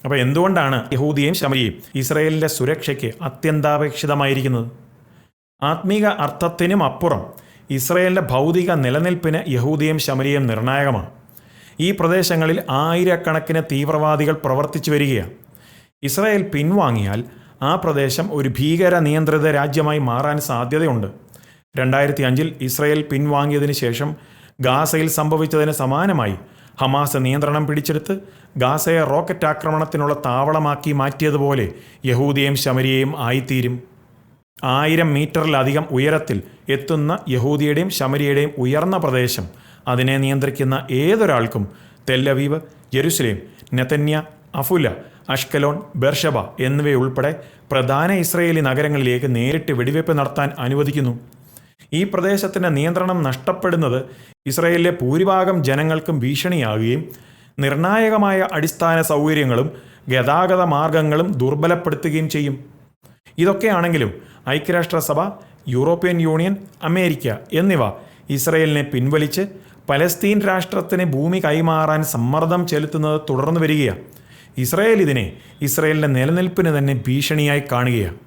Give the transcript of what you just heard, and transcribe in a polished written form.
അപ്പോൾ എന്തുകൊണ്ടാണ് യഹൂദിയും ശമരിയും ഇസ്രയേലിൻ്റെ സുരക്ഷയ്ക്ക് അത്യന്താപേക്ഷിതമായിരിക്കുന്നത്? ആത്മീക അർത്ഥത്തിനും അപ്പുറം ഇസ്രയേലിൻ്റെ ഭൗതിക നിലനിൽപ്പിന് യഹൂദിയും ശമരിയും നിർണായകമാണ്. ഈ പ്രദേശങ്ങളിൽ ആയിരക്കണക്കിന് തീവ്രവാദികൾ പ്രവർത്തിച്ചു വരികയാണ്. ഇസ്രയേൽ പിൻവാങ്ങിയാൽ ആ പ്രദേശം ഒരു ഭീകര നിയന്ത്രിത രാജ്യമായി മാറാൻ സാധ്യതയുണ്ട്. 2005 ഇസ്രയേൽ പിൻവാങ്ങിയതിന് ശേഷം ഗാസയിൽ സംഭവിച്ചതിന് സമാനമായി ഹമാസ് നിയന്ത്രണം പിടിച്ചെടുത്ത് ഗാസയെ റോക്കറ്റ് ആക്രമണത്തിനുള്ള താവളമാക്കി മാറ്റിയതുപോലെ യഹൂദിയും ശമരിയയും ആയിത്തീരും. 1000 മീറ്ററിലധികം ഉയരത്തിൽ എത്തുന്ന യഹൂദിയുടെയും ശമരിയുടെയും ഉയർന്ന പ്രദേശം അതിനെ നിയന്ത്രിക്കുന്ന ഏതൊരാൾക്കും തെല്ലവീവ്, യെരുശലേം, നെതന്യ, അഫുല, അഷ്കലോൺ, ബെർഷബ എന്നിവയുൾപ്പെടെ പ്രധാന ഇസ്രയേലി നഗരങ്ങളിലേക്ക് നേരിട്ട് വെടിവയ്പ് നടത്താൻ അനുവദിക്കുന്നു. ഈ പ്രദേശത്തിൻ്റെ നിയന്ത്രണം നഷ്ടപ്പെടുന്നത് ഇസ്രയേലിലെ ഭൂരിഭാഗം ജനങ്ങൾക്കും ഭീഷണിയാകുകയും നിർണായകമായ അടിസ്ഥാന സൗകര്യങ്ങളും ഗതാഗത മാർഗങ്ങളും ദുർബലപ്പെടുത്തുകയും ചെയ്യും. ഇതൊക്കെയാണെങ്കിലും ഐക്യരാഷ്ട്രസഭ, യൂറോപ്യൻ യൂണിയൻ, അമേരിക്ക എന്നിവ ഇസ്രയേലിനെ പിൻവലിച്ച് പലസ്തീൻ രാഷ്ട്രത്തിന് ഭൂമി കൈമാറാൻ സമ്മർദ്ദം ചെലുത്തുന്നത് തുടർന്നു വരികയാണ്. ഇസ്രയേൽ ഇതിനെ ഇസ്രയേലിൻ്റെ നിലനിൽപ്പിന് തന്നെ ഭീഷണിയായി കാണുകയാണ്.